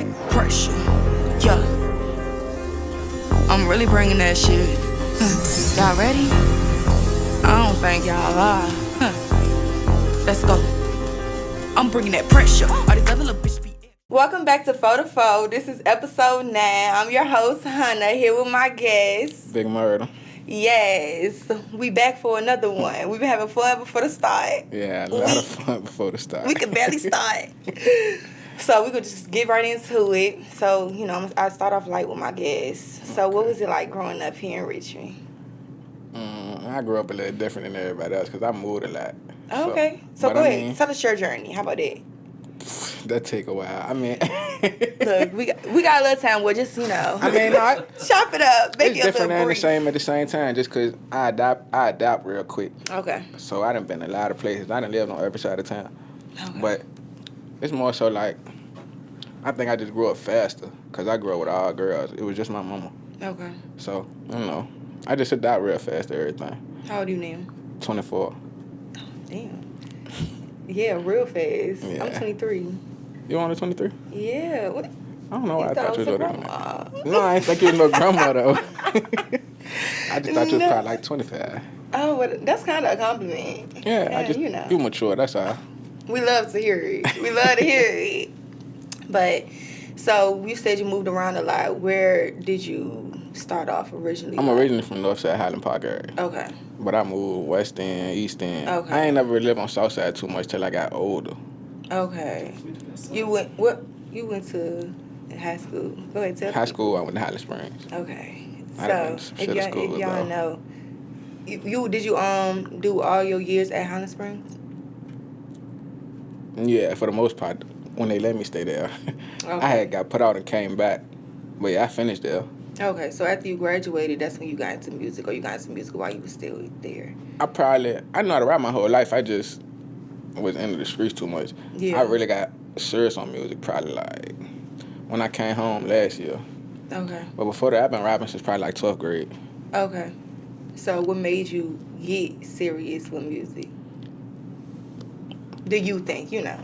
that pressure. Yeah. I'm really bringing that shit. Y'all ready? I don't think y'all are. Let's go. I'm bringing that pressure. All these other little bitches be. Welcome back to 4 to 4. This is episode 9. I'm your host, Hunna, here with my guest. Big Murda. Yes, we back for another one. We've been having fun before the start. Yeah, a lot of fun before the start. We could barely start. So we could just get right into it. So, you know, I start off light with my guests. So what was it like growing up here in Richmond? I grew up a little different than everybody else because I moved a lot. Okay. So go ahead. Tell us your journey. How about that? That take a while. I mean, look, we got a little time. We'll just, you know, I mean, no, chop it up. Make it's it a different little and the brief. same at the same time. Just because I adapt real quick. Okay. So I done been a lot of places. I done lived on every side of town. Okay. But it's more so like I think I just grew up faster because I grew up with all girls. It was just my mama. Okay. So you know, I just adapt real fast to everything. How old are you now? 24. Damn. Yeah, real fast. Yeah. I'm 23. You only 23? Yeah. What? I don't know why I thought you was older than that. No, I ain't think you was no grandma, though. I just thought you was probably like 25. Oh, well, that's kind of a compliment. Yeah, you know. You mature, that's all. We love to hear it. We love to hear it. But, so, you said you moved around a lot. Where did you start off originally? I'm originally from Northside Highland Park area. Okay. But I moved West End, East End. Okay. I ain't never really lived on Southside too much till I got older. Okay. You went to high school? Go ahead, tell High me. school, I went to Highland Springs. Okay. I done So, been to if schools, y'all though. know, did you do all your years at Hunna Springs? Yeah, for the most part, when they let me stay there. Okay. I had got put out and came back. But yeah, I finished there. Okay, so after you graduated, that's when you got into music, or you got into music while you were still there? I know how to rap my whole life. I just was into the streets too much. Yeah. I really got serious on music probably like when I came home last year. Okay. But before that, I've been rapping since probably like 12th grade. Okay. So what made you get serious with music? Do you think, you know?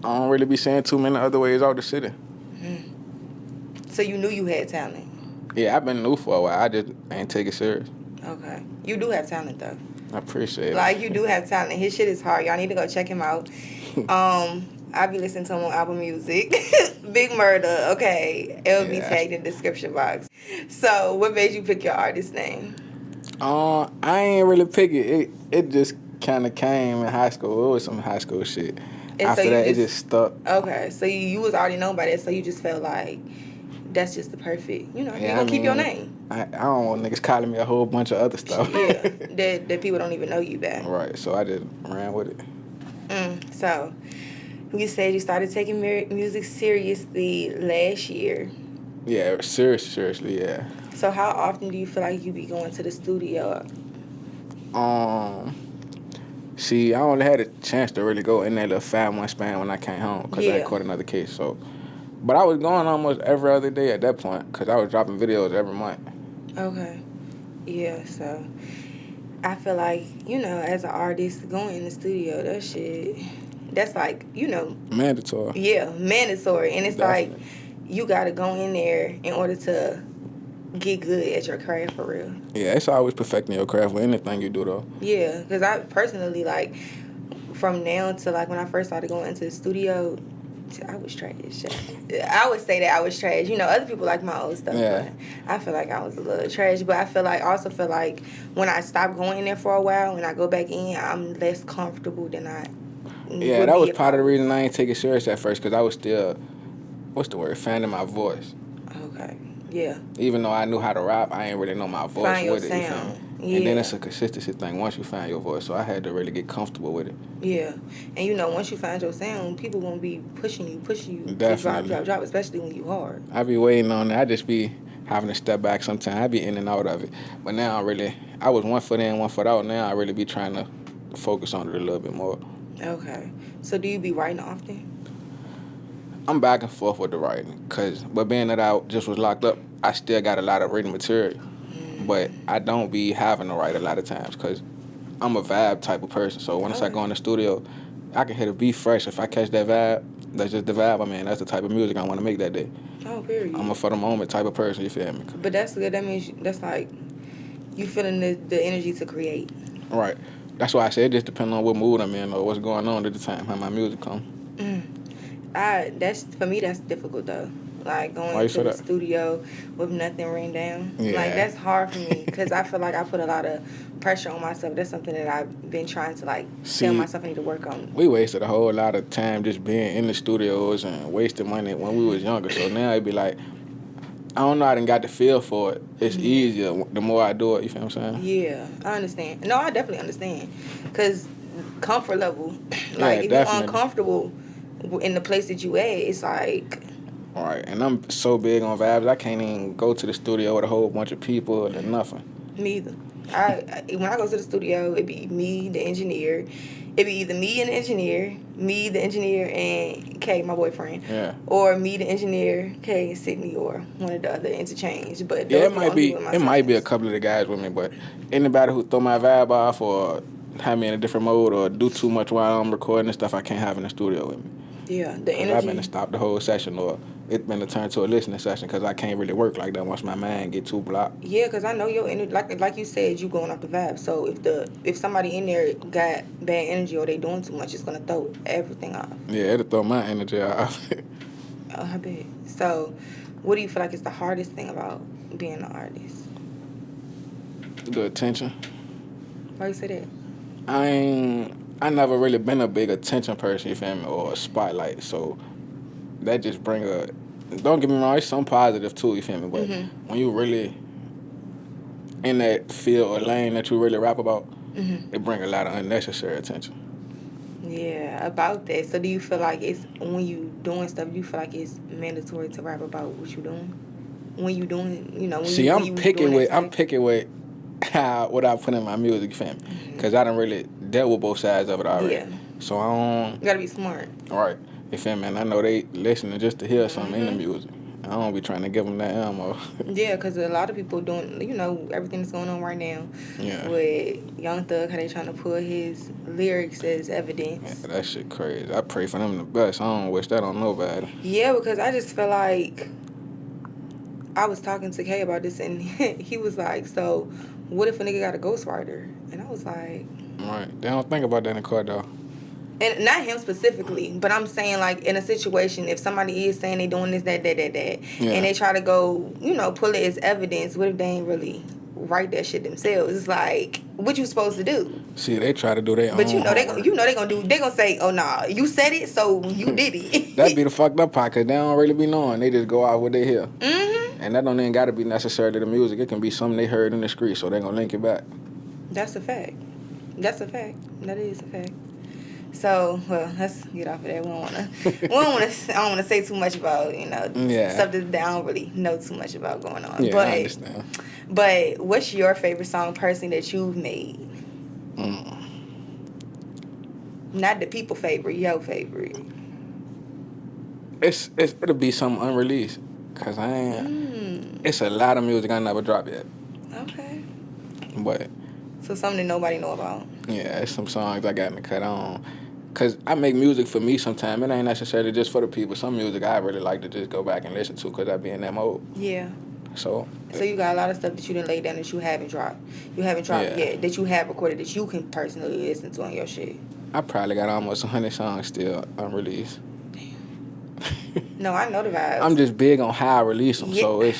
I don't really be seeing too many other ways out the city. So you knew you had talent? Yeah, I've been new for a while. I just ain't take it serious. Okay. You do have talent, though. I appreciate it. Like, you do have talent. His shit is hard. Y'all need to go check him out. I be listening to him on Apple Music. Big Murda, okay. It'll be tagged in the description box. So, what made you pick your artist name? I ain't really pick it. It just kind of came in high school. It was some high school shit. And After so that, it just stuck. Okay, so you was already known by that, so you just felt like that's just the perfect, you know, you're going to keep your name. I don't want niggas calling me a whole bunch of other stuff. Yeah, that people don't even know you by. Right, so I just ran with it. So, you said you started taking music seriously last year. Yeah, seriously, yeah. So how often do you feel like you be going to the studio? See, I only had a chance to really go in that little 5-month span when I came home because I had caught another case. So, but I was going almost every other day at that point because I was dropping videos every month. Okay. Yeah, so I feel like, you know, as an artist, going in the studio, that shit, that's like, you know. Mandatory. Yeah, mandatory. And it's Definitely. like, you got to go in there in order to get good at your craft for real. Yeah, it's always perfecting your craft with anything you do, though. Yeah, because I personally, like, from now to, like, when I first started going into the studio, I was trash. I would say that I was trash. You know, other people like my old stuff, but I feel like I was a little trash. But I also feel like when I stop going in there for a while, when I go back in, I'm less comfortable than I Yeah, that was part of the reason I ain't take it serious at first because I was still, finding my voice. Okay, yeah. Even though I knew how to rap, I ain't really know my voice Find your with it. You feel sound. me? Yeah. And then it's a consistency thing once you find your voice. So I had to really get comfortable with it. Yeah. And, you know, once you find your sound, people going to be pushing you Definitely. to drop, especially when you hard. I be waiting on it. I just be having to step back sometimes. I be in and out of it. But now I was 1 foot in, 1 foot out. Now I really be trying to focus on it a little bit more. Okay. So do you be writing often? I'm back and forth with the writing. But being that I just was locked up, I still got a lot of written material. But I don't be having to write a lot of times because I'm a vibe type of person. So once I go in the studio, I can hit a beat fresh. If I catch that vibe, That's just the vibe I'm in. That's the type of music I want to make that day. Oh, period. I'm a for the moment type of person, you feel me? But that's good. That means that's like you feeling the energy to create. Right. That's why I said it just depends on what mood I'm in or what's going on at the time, how my music come. That's for me. That's difficult though. Like going to the studio with nothing written down. Yeah. Like that's hard for me because I feel like I put a lot of pressure on myself. That's something that I've been trying to like tell myself I need to work on. We wasted a whole lot of time just being in the studios and wasting money when we was younger. So now it'd be like, I don't know, I done got the feel for it. It's easier the more I do it, you feel what I'm saying? Yeah, I understand. No, I definitely understand. Because comfort level, like if you're uncomfortable in the place that you at, it's like... Right, and I'm so big on vibes, I can't even go to the studio with a whole bunch of people or nothing. Me either. When I go to the studio, it'd be me, the engineer. It'd be either me and the engineer, me, the engineer, and Kay, my boyfriend. Yeah. Or me, the engineer, Kay, and Sydney, or one of the other interchange. But yeah, it might be a couple of the guys with me, but anybody who throw my vibe off or have me in a different mode or do too much while I'm recording and stuff, I can't have in the studio with me. Yeah, the energy. I've been to stop the whole session or it's been to turn to a listening session because I can't really work like that once my mind get too blocked. Yeah, because I know your energy, like you said, you going off the vibe. So if somebody in there got bad energy or they doing too much, it's going to throw everything off. Yeah, it'll throw my energy off. Oh, I bet. So what do you feel like is the hardest thing about being an artist? The attention. Why you say that? I never really been a big attention person, you feel me, or a spotlight. So that just bring a... Don't get me wrong, it's some positive too, you feel me? But when you really in that field or lane that you really rap about, it bring a lot of unnecessary attention. Yeah, about that. So do you feel like it's when you doing stuff, do you feel like it's mandatory to rap about what you doing? When you doing, you know, I'm picking with what I put in my music, you feel me? Because I done really dealt with both sides of it already. Yeah. So I don't... You gotta be smart. All right. You feel me? And I know they listening just to hear something in the music. I don't be trying to give them that ammo. Yeah, because a lot of people doing, you know, everything that's going on right now. Yeah. With Young Thug, how they trying to pull his lyrics as evidence. Yeah, that shit crazy. I pray for them the best. I don't wish that on nobody. Yeah, because I just feel like... I was talking to Kay about this, and he was like, so what if a nigga got a ghostwriter? And I was like... Right. They don't think about that in court, though. And not him specifically, but I'm saying, like, in a situation, if somebody is saying they doing this, that, and they try to go, you know, pull it as evidence, what if they ain't really write that shit themselves? It's like, what you supposed to do? See, they try to do their own. But they gonna say, oh, nah, you said it, so you did it. That'd be the fucked up part, because they don't really be knowing. They just go out what they hear. And that don't even got to be necessarily the music. It can be something they heard in the street, so they gonna link it back. That's a fact. That is a fact. So, well, let's get off of that. I don't want to say too much about, you know, stuff that I don't really know too much about going on. Yeah, I understand. But what's your favorite song personally that you've made? Not the people favorite, your favorite. It'll be something unreleased, cause it's a lot of music I never dropped yet. Okay. But. So something that nobody know about. Yeah, it's some songs I got in the cut on. Because I make music for me sometimes. It ain't necessarily just for the people. Some music I really like to just go back and listen to because I be in that mode. Yeah. So you got a lot of stuff that you didn't lay down that you haven't dropped. You haven't dropped yet. That you have recorded that you can personally listen to on your shit. I probably got almost 100 songs still unreleased. No, I know the vibes. I'm just big on how I release them, so it's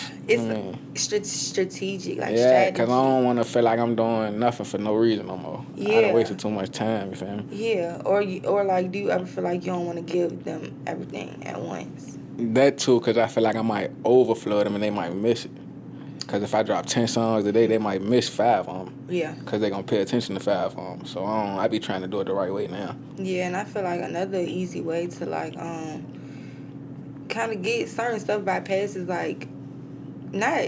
strategic, like strategy. Yeah, because I don't want to feel like I'm doing nothing for no reason no more. Yeah. I done wasted too much time, you feel me? Yeah, or like, do you ever feel like you don't want to give them everything at once? That too, because I feel like I might overflow them and they might miss it. Because if I drop 10 songs a day, they might miss 5 of them. Yeah. Because they're going to pay attention to 5 of them. So I be trying to do it the right way now. Yeah, and I feel like another easy way to, like, kind of get certain stuff bypassed is, like, not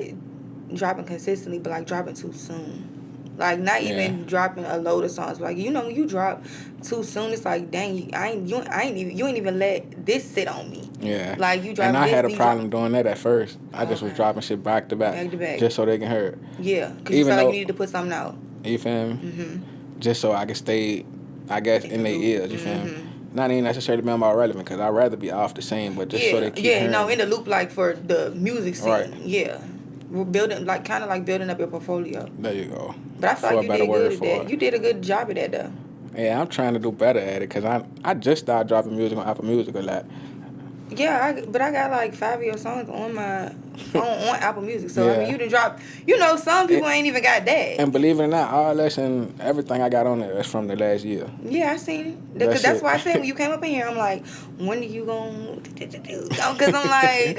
dropping consistently, but, like, dropping too soon. Like, not even dropping a load of songs. Like, you know, when you drop too soon, it's like, dang, you ain't even let this sit on me. Yeah. Like, you drop and I this, had a problem doing that at first. I just was dropping shit back to back. Just so they can hear it. Yeah, because you felt like you needed to put something out. You feel me? Just so I can stay, I guess, in their ears, you feel me? not even necessarily being about relevant, because I'd rather be off the scene, but just so they keep hearing. in the loop, like for the music scene. Right. Yeah. We're building, like, kind of like building up your portfolio. There you go. But I feel like you did good at that. You did a good job at that, though. Yeah, I'm trying to do better at it, because I just started dropping music on Apple Music a lot. Yeah, but I got like 5 of your songs on my phone on Apple Music. So, I mean, you done dropped, some people ain't even got that. And believe it or not, all that and everything I got on there is from the last year. Yeah, I seen it. Because that's why I said when you came up in here, I'm like, when are you going to do? Because I'm like,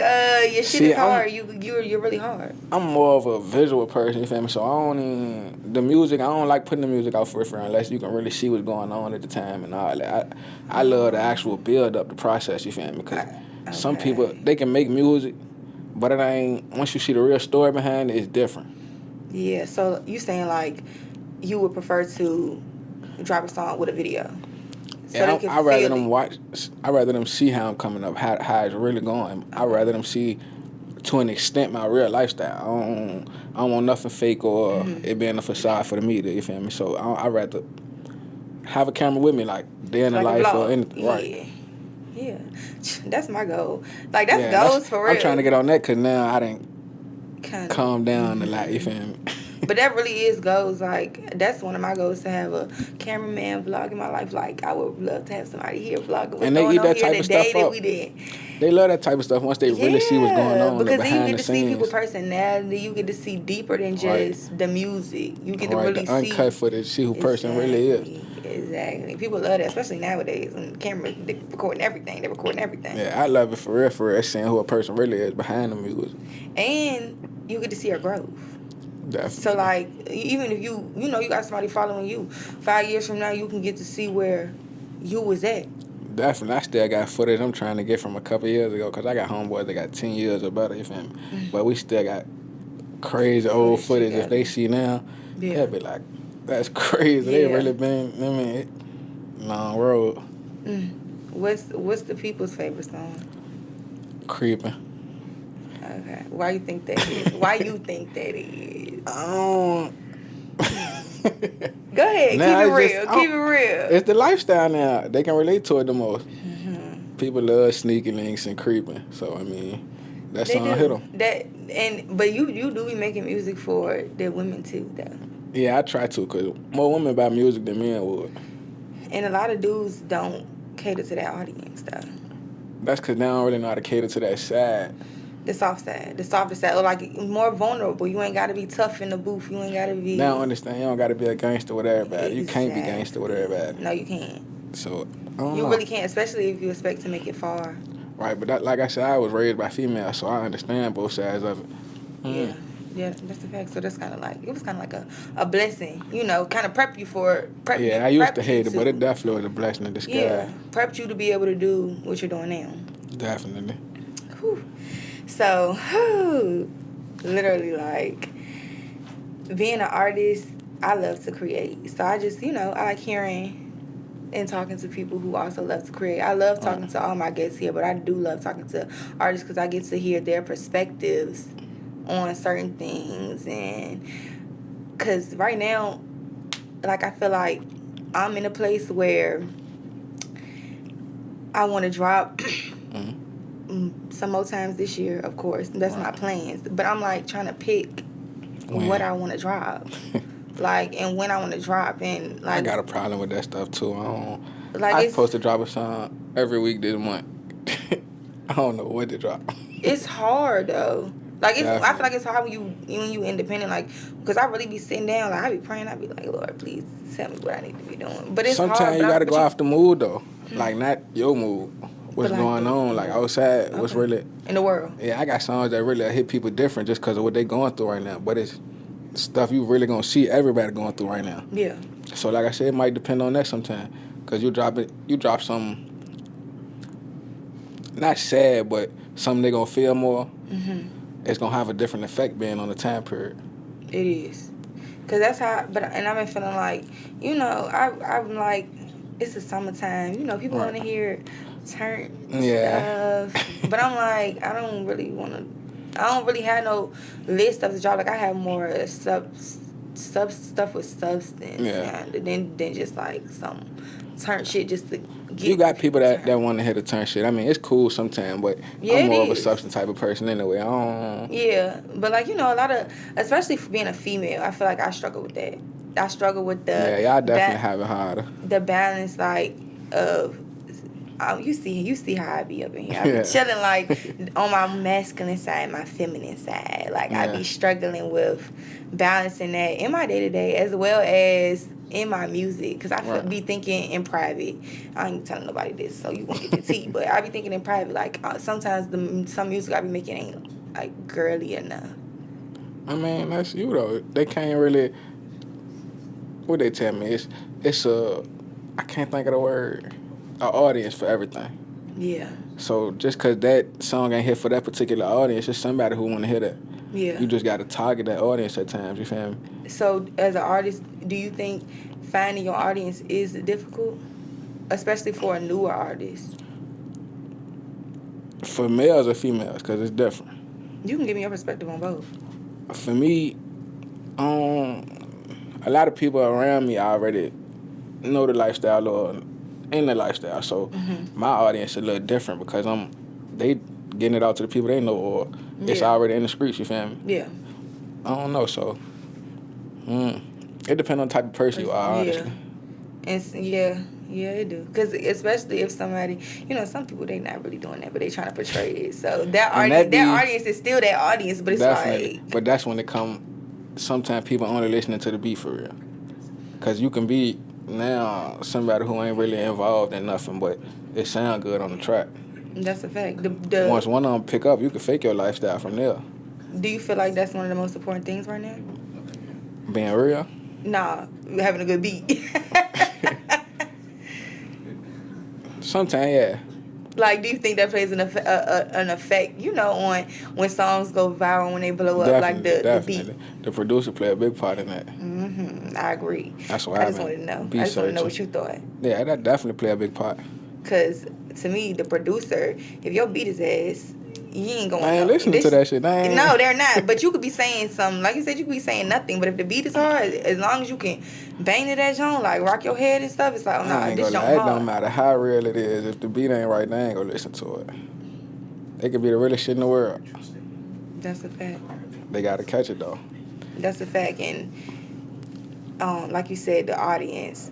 your shit is hard. You're really hard. I'm more of a visual person, you feel me? So I don't like putting the music out for unless you can really see what's going on at the time and all that. I love the actual build up, the process, you feel me? Because some people, they can make music, but it ain't, once you see the real story behind it, it's different. Yeah, so you saying like you would prefer to drop a song with a video? So I'd rather them see how I'm coming up, how it's really going. I'd rather them see to an extent my real lifestyle. I don't want nothing fake or it being a facade for the media, you feel me? So I'd rather have a camera with me, like day in the life or anything. Right. Yeah, that's my goal. Like, that's goals for real. I'm trying to get on that because now I didn't calm down a lot, you feel me? But that really is goals. Like, that's one of my goals, to have a cameraman vlogging my life. Like, I would love to have somebody here vlogging what's going on here the day that we did. They love that type of stuff once they really see what's going on because behind then you get the to see scenes. people's personality. You get to see deeper than just the music. You get to really the uncut footage, see who person really is. Exactly. People love that, especially nowadays. And cameras, they're recording everything. Yeah, I love it for real, seeing who a person really is behind the music. And you get to see her growth. Definitely. So, like, even if you got somebody following you, 5 years from now, you can get to see where you was at. Definitely. I still got footage I'm trying to get from a couple years ago, because I got homeboys that got 10 years or better, you feel me? But we still got crazy old footage. If they see now, they'll be like, that's crazy. They really been, long road. What's the people's favorite song? Creeping. Okay. Why you think that is? Why you think that is? Go ahead. Keep it real. It's the lifestyle now. They can relate to it the most. People love sneaking links and creeping. So, I mean, that song hit them. But you do be making music for the women too, though. Yeah, I try to, because more women buy music than men would. And a lot of dudes don't cater to that audience, though. That's because they don't really know how to cater to that side. The soft side. The softer side. Or, like, more vulnerable. You ain't got to be tough in the booth. You ain't got to be... They don't understand. You don't got to be a gangster with everybody. Exactly. You can't be gangster with everybody. No, you can't. So, I don't know. You really can't, especially if you expect to make it far. Right, but like I said, I was raised by females, so I understand both sides of it. Yeah, that's the fact. So that's kind of like, it was kind of like a blessing, kind of prep you for... I used to hate it, but it definitely was a blessing in disguise. Yeah, prepped you to be able to do what you're doing now. Definitely. Whew. So, literally, like, being an artist, I love to create. So I just, I like hearing and talking to people who also love to create. I love talking to all my guests here, but I do love talking to artists because I get to hear their perspectives on certain things. And because right now, like, I feel like I'm in a place where I want to drop some more times this year, of course. That's my plans. But I'm, like, trying to pick what I want to drop. Like, and when I want to drop. And, like, I got a problem with that stuff, too. I'm it's supposed to drop a song every week this month. I don't know what to drop. It's hard, though. Like, I feel like it's hard when you independent, like, because I really be sitting down, like, I be praying, I be like, Lord, please tell me what I need to be doing. But it's sometimes hard. Sometimes you got to go off the mood, though. Like, not your mood. What's going on, like, outside, what's really... in the world. Yeah, I got songs that really hit people different just because of what they going through right now. But it's stuff you really going to see everybody going through right now. Yeah. So, like I said, it might depend on that sometimes. Because you drop something, not sad, but something they going to feel more. It's going to have a different effect being on the time period. It is. Because that's how... And I've been feeling like, I'm like, it's the summertime. People want to hear... turn stuff, but I'm like, I don't really have no list of the job. Like, I have more stuff with substance than just like some turn shit just to You got people that want to hear the turn shit. I mean, it's cool sometimes, but I'm more of a substance type of person anyway. I don't... Yeah, but like, you know, a lot of, especially for being a female, I feel like I struggle with that. I struggle with the... Yeah, y'all definitely have it harder. The balance, like, of... you see how I be up in here. I be chilling, like, on my masculine side, my feminine side. Like, I be struggling with balancing that in my day-to-day as well as in my music. Because I be thinking in private. I ain't telling nobody this, so you won't get the tea. But I be thinking in private. Like, sometimes some music I be making ain't, like, girly enough. I mean, that's you, though. They can't really... What they tell me? It's a... I can't think of the word... an audience for everything. Yeah. So just because that song ain't hit for that particular audience, it's somebody who want to hear that. Yeah. You just got to target that audience at times, you feel me? So as an artist, do you think finding your audience is difficult? Especially for a newer artist? For males or females, because it's different. You can give me your perspective on both. For me, a lot of people around me already know the lifestyle or in the lifestyle, so my audience is a little different because they getting it out to the people they know, or it's already in the streets. You feel me? Yeah. I don't know, so it depends on the type of person you are. Honestly. Yeah, it do. Because especially if somebody, you know, some people they not really doing that, but they trying to portray it. So that audience is still that audience, but it's like. But that's when it come. Sometimes people only listening to the beat for real, because you can be. Now, somebody who ain't really involved in nothing, but it sound good on the track. That's a fact. Once one of them pick up, you can fake your lifestyle from there. Do you feel like that's one of the most important things right now? Being real? Nah, having a good beat. Sometimes, yeah. Like, do you think that plays an effect, you know, on when songs go viral, when they blow up, like the beat? The producer play a big part in that. I agree. That's why I just wanted to know. I just want to know what you thought. Yeah, that definitely play a big part. Because, to me, the producer, if your beat is ass, you ain't going to I ain't listening to that shit. No, they're not. But you could be saying something. Like you said, you could be saying nothing. But if the beat is hard, as long as you can bang to that joint, like rock your head and stuff, it's like, oh, nah, this joint hard. It don't matter how real it is. If the beat ain't right, they ain't going to listen to it. It could be the realest shit in the world. That's a fact. They got to catch it, though. That's a fact. And like you said, the audience,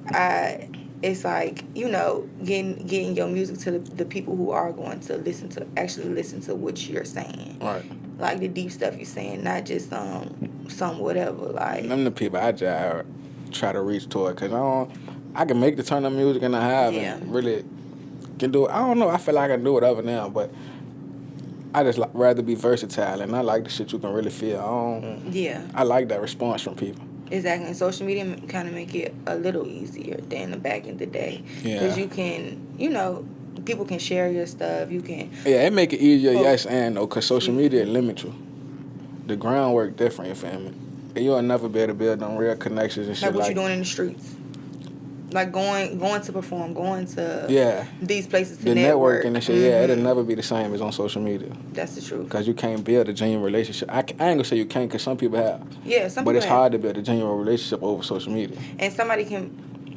it's like, you know, getting your music to the people who are going to actually listen to what you're saying. Right. Like the deep stuff you're saying, not just some whatever. Like them the people I just try to reach toward, because I can make the turn of music and I have and really can do it. I don't know. I feel like I can do whatever now, but I just rather be versatile, and I like the shit you can really feel. I like that response from people. Exactly. And social media kind of make it a little easier than back in the day. Yeah. Because you can, you know, people can share your stuff. You can. Yeah, it make it easier, yes and no, because social media limits you. The groundwork different, you feel me? And you'll never be able to build on real connections and shit like what you doing in the streets. Like going to perform, going to these places to network. Networking and shit, it'll never be the same as on social media. That's the truth. Because you can't build a genuine relationship. I ain't going to say you can't, because some people have. Yeah, some people have. But it's hard to build a genuine relationship over social media. And somebody can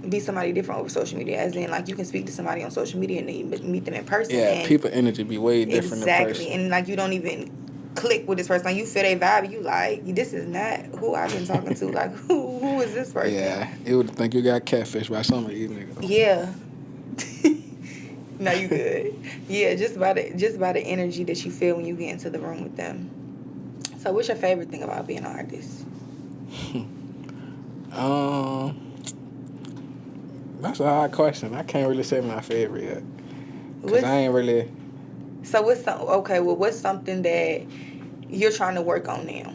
be somebody different over social media, as in, like, you can speak to somebody on social media and then you meet them in person. Yeah, and people energy be way different in person. Exactly, and, like, you don't even click with this person. Like, you feel their vibe, you like, this is not who I've been talking to. Like, who is this person? Yeah, you would think you got catfished by some of these niggas. Yeah. No, you good. Yeah, just by the energy that you feel when you get into the room with them. So what's your favorite thing about being an artist? That's a hard question. I can't really say my favorite yet. Because I ain't really... So what's something that you're trying to work on now?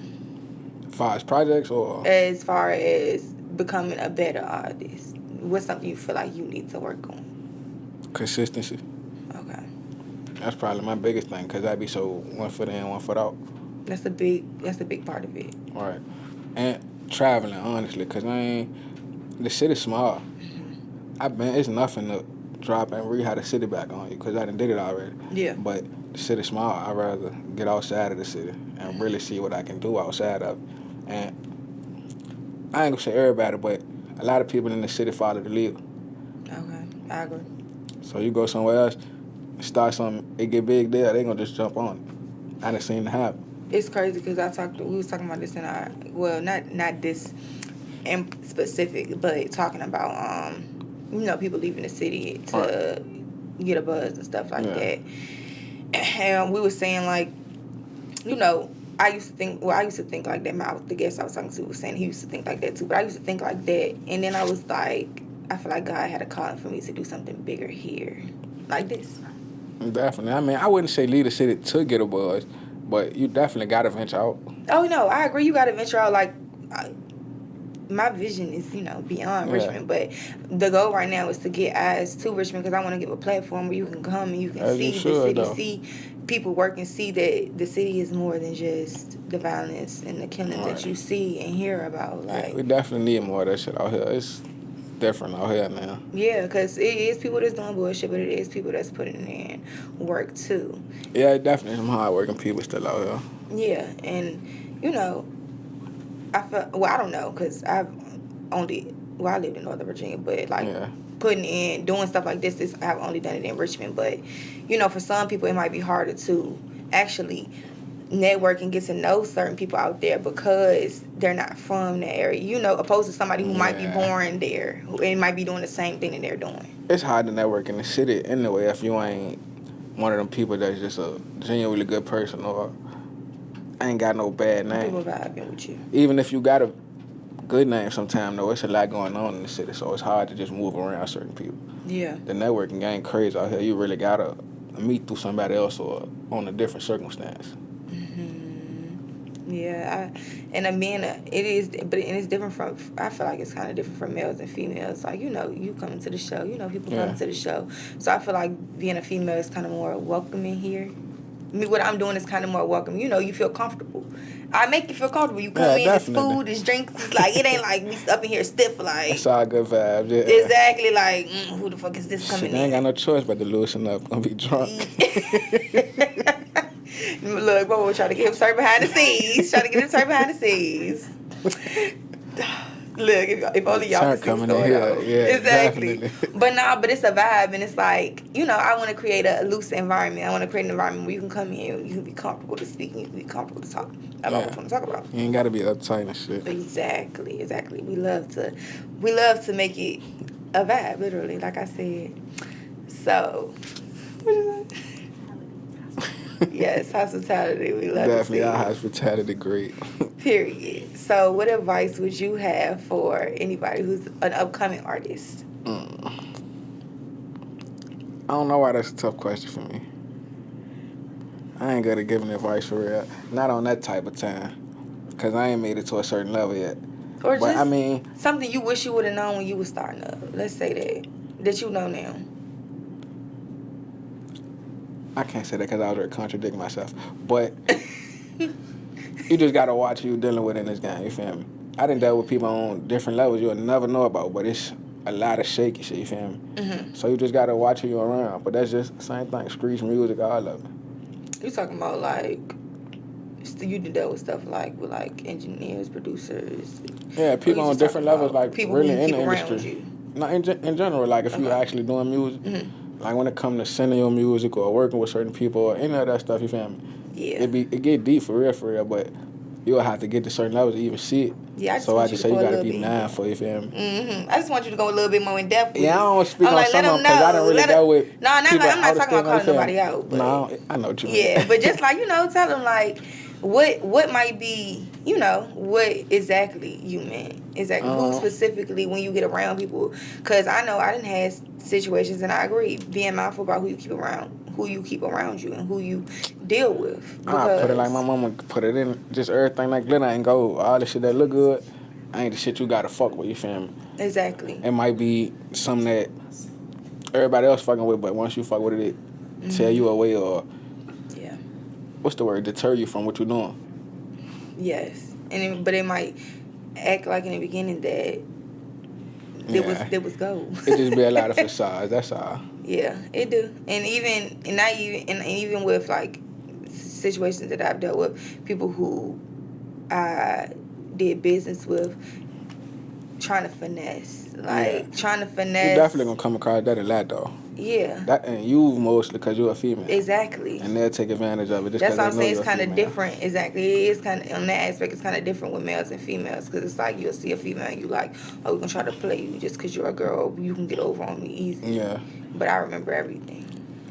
As far as projects or? As far as becoming a better artist. What's something you feel like you need to work on? Consistency. Okay. That's probably my biggest thing, because I be so 1 foot in, 1 foot out. That's a big part of it. Right. And traveling, honestly, because the city's small. It's nothing to drop and rehab the city back on you, because I done did it already. Yeah. But the city's small. I'd rather get outside of the city and really see what I can do outside of it. And I ain't gonna say everybody, but a lot of people in the city follow the leader. Okay, I agree. So you go somewhere else, start something, it get big there, they gonna just jump on it. I done seen it happen. It's crazy because we was talking about this in our, well, not this in specific, but talking about, people leaving the city to get a buzz and stuff like that. And we were saying, like, I used to think like that. The guest I was talking to was saying he used to think like that too, but I used to think like that. And then I was like, I feel like God had a calling for me to do something bigger here, like this. Definitely. I mean, I wouldn't say leave the city to get a buzz, but you definitely got to venture out. Oh, no, I agree. You got to venture out. Like, my vision is, beyond Richmond. But the goal right now is to get eyes to Richmond because I want to give a platform where you can come and you can see the city, see people work and see that the city is more than just the violence and the killings that you see and hear about. Like, we definitely need more of that shit out here. It's different out here now. Yeah, because it is people that's doing bullshit, but it is people that's putting in work too. Yeah, definitely some hard-working people still out here. Yeah, and, I feel, well, I don't know, because I lived in Northern Virginia, but, like, doing stuff like this, I've only done it in Richmond, but, for some people, it might be harder to actually network and get to know certain people out there because they're not from the area, opposed to somebody who might be born there and might be doing the same thing that they're doing. It's hard to network in the city anyway if you ain't one of them people that's just a genuinely good person or ain't got no bad name. People vibing with you. Even if you got a good name sometime, though, it's a lot going on in the city, so it's hard to just move around certain people. Yeah. The networking game crazy out here. You really got to meet through somebody else or on a different circumstance. Yeah, it's different from, I feel like it's kind of different from males and females. Like, you coming to the show, people coming to the show. So I feel like being a female is kind of more welcoming here. What I'm doing is kind of more welcoming. You feel comfortable. I make you feel comfortable. You come in, definitely. it's food, it's drinks. It's like, it ain't like we up in here stiff, like. It's all good vibes, yeah. Exactly, like, who the fuck is this coming in? I ain't got no choice but to loosen up. I'm gonna be drunk. Look, Bobo trying to get him started behind the scenes. Look, if only y'all could see what's going on. Yeah, exactly. Definitely. But it's a vibe, and it's like, I want to create a loose environment. I want to create an environment where you can come here, you can be comfortable to speak, and you can be comfortable to talk about what you want to talk about. You ain't got to be uptight and shit. Exactly. We love to make it a vibe, literally, like I said. So, yes, hospitality. We love definitely, to see our hospitality great. Period. So, what advice would you have for anybody who's an upcoming artist? I don't know why that's a tough question for me. I ain't good at giving advice for real. Not on that type of time. Because I ain't made it to a certain level yet. Or just something you wish you would have known when you was starting up. Let's say that you know now. I can't say that because I was already contradicting myself. But you just got to watch who you dealing with in this game, you feel me? I done dealt with people on different levels you'll never know about, but it's a lot of shaky shit, you feel me? Mm-hmm. So you just got to watch who you around. But that's just the same thing, screech music, all of it. You talking about, like, you done dealt with stuff with engineers, producers. Yeah, people on different levels, like people really who in keep the around industry. You. No, in general, like if you actually doing music, like when it comes to sending your music or working with certain people or any of that stuff, you feel me? Yeah. It get deep for real, but you'll have to get to certain levels to even see it. Yeah, I just say you gotta be mindful, you feel me? Mm-hmm. I just want you to go a little bit more in depth with I don't want to speak on like, some of them because I don't really go with No, I'm not talking about calling nobody out. But, no, I know what you mean. Yeah, but just like, tell them like what might be, what exactly you meant. Exactly. Who specifically when you get around people. Because I know I done had situations, and I agree, being mindful about who you keep around you and who you deal with. I put it like my mama put it in, just everything like glitter ain't gold. All the shit that look good ain't the shit you gotta fuck with, you feel me? Exactly. It might be something that everybody else fucking with, but once you fuck with it, tell you away or what's the word? Deter you from what you're doing. Yes. But it might act like in the beginning that it was gold. It just be a lot of facades, that's all. Yeah, it do. And even with like situations that I've dealt with, people who I did business with, trying to finesse. You definitely gonna come across that a lot though. Yeah. And you mostly because you're a female. Exactly. And they'll take advantage of it just that's because what I'm they know saying. you're It's kind of female. different. Exactly. It is kind of, on that aspect, it's kind of different with males and females because it's like you'll see a female and you like, oh, we're going to try to play you just because you're a girl. You can get over on me easy. Yeah. But I remember everything.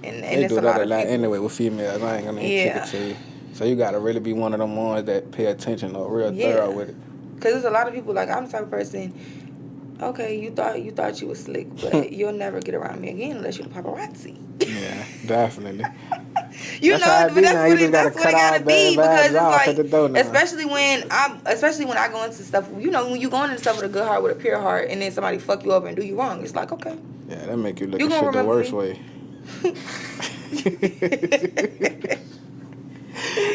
And they it's do a that lot a of lot people. anyway with females. I ain't going to kick it to you. So you got to really be one of them ones that pay attention or real thorough with it. Because there's a lot of people, like, I'm the type of person, okay, you thought you was slick, but you'll never get around me again unless you're the paparazzi. Yeah, definitely. But that's what it gotta be because it's like, especially when I go into stuff, when you go into stuff with a good heart, with a pure heart, and then somebody fuck you up and do you wrong, it's like, okay. Yeah, that make you look at shit the worst way.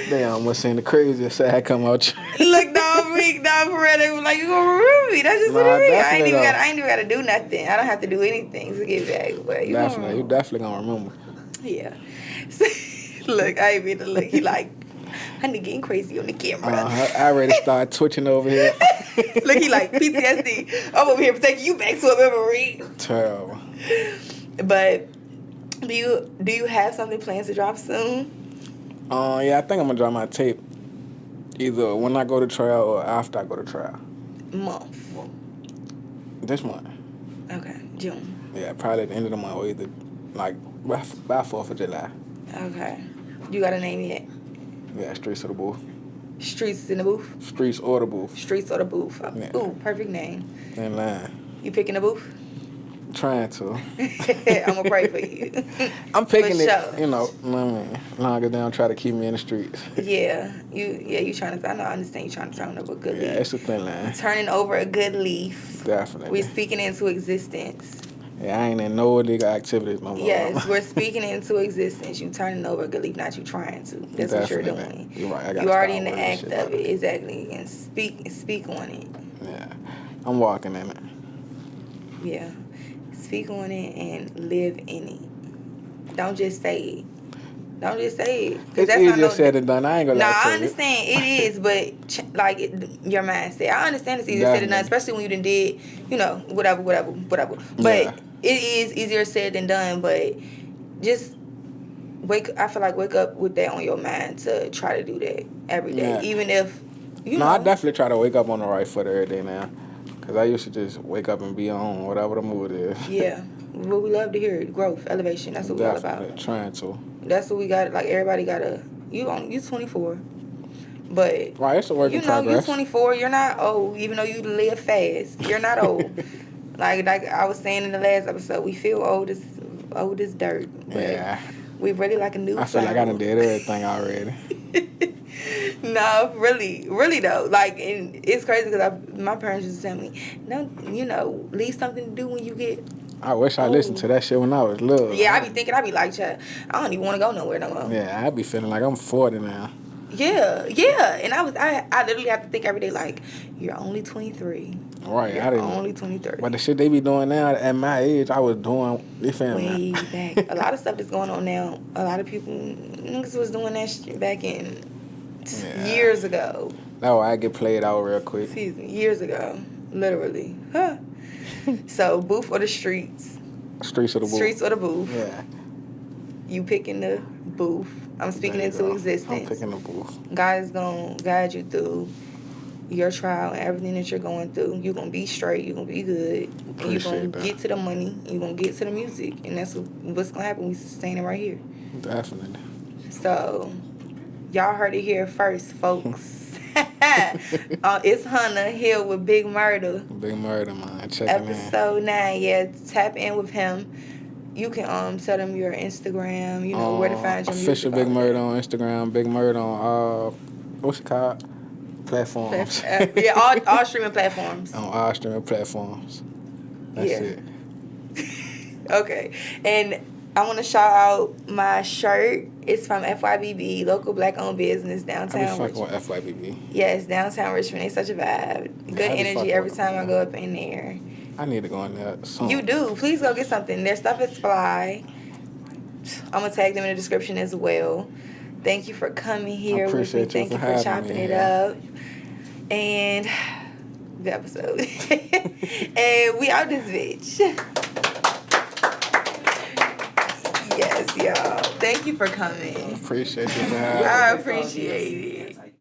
Damn, I almost seen the craziest side come out. Look, for real, they were like, you gonna remember me? That's just what it is. I ain't even gotta do nothing. I don't have to do anything to get back. But you definitely gonna remember. Yeah. So, look, I ain't mean to look. He like, honey, getting crazy on the camera. I already started twitching over here. Look, he like PTSD. I'm over here taking you back to a memory. Terrible. But do you have something planned to drop soon? Yeah, I think I'm gonna drop my tape either when I go to trial or after I go to trial. Month. This month. Okay, June. Yeah, probably at the end of the month or either like by 4th of July. Okay. You got a name yet? Yeah, Streets of the Booth. Streets in the Booth? Streets or the Booth. Streets or the Booth. Yeah. Ooh, perfect name. In line. You picking the booth? Trying to. I'm gonna pray for you. I'm picking for it, sure. you know, long as they don't try to keep me in the streets. Yeah, you trying to. I understand you trying to turn over a good leaf. Yeah, it's a thin line. Turning over a good leaf. Definitely. We're speaking into existence. Yeah, I ain't in no illegal activities no more. Yes, we're speaking into existence. You turning over a good leaf, not you trying to. That's Definitely. what you're doing. You're right. You already in the act of it, exactly, and speak on it. Yeah, I'm walking in it. Yeah. Speak on it and live in it. Don't just say it. Don't just say it. It's easier said than done. I ain't gonna lie to you. I understand it is, but your mindset. I understand it's easier said than done, especially when you done did, whatever. But it is easier said than done. But just I feel like wake up with that on your mind to try to do that every day, even if I definitely try to wake up on the right foot every day now. Because I used to just wake up and be on whatever the mood is. Yeah. What we love to hear, growth, elevation. That's what we're all about. Trying to. That's what we got. Like, everybody got to... You 24. But... Right, it's a work in progress. You 24. You're not old, even though you live fast. You're not old. like I was saying in the last episode, we feel old as dirt. But we really like a new flower. I feel like I done did everything already. No, really though. Like, and it's crazy because my parents used to tell me, no, leave something to do when you get. I wish I listened to that shit when I was little. Yeah, I be like, child, I don't even want to go nowhere no more. Yeah, I be feeling like I'm 40 now. Yeah, and I literally have to think every day like, you're only 23. Right, I didn't. Only 23. But the shit they be doing now at my age, I was doing. You feel me? Way back. A lot of stuff that's going on now. A lot of people, niggas was doing that shit back in. Years ago. No, I get played out real quick. Excuse me, years ago, literally. Huh. So, booth or the streets? Streets or the booth. Streets or the booth. Yeah. You picking the booth. I'm speaking into existence. I'm picking the booth. God is gonna guide you through your trial and everything that you're going through. You're gonna be straight. You're gonna be good. And you're gonna get to the money. You're gonna get to the music, and that's what's gonna happen. We standing right here. Definitely. So. Y'all heard it here first, folks. It's Hunna here with Big Murda. Big Murda, man. Check Episode 9. Yeah, tap in with him. You can tell them your Instagram. Where to find your official music. Big Murda on Instagram. Big Murda on what's it called? Platforms. All streaming platforms. On all streaming platforms. That's it. Okay, and I want to shout out my shirt. It's from FYBB, local black-owned business downtown Richmond. I be fucking with FYBB. Yes, downtown Richmond. They such a vibe. Good energy every time I go up in there. I need to go in there soon. You do. Please go get something. Their stuff is fly. I'm going to tag them in the description as well. Thank you for coming here with me. Thank you for chopping it up. And the episode. And we out this bitch. y'all. Thank you for coming. Appreciate you for having me. I appreciate it.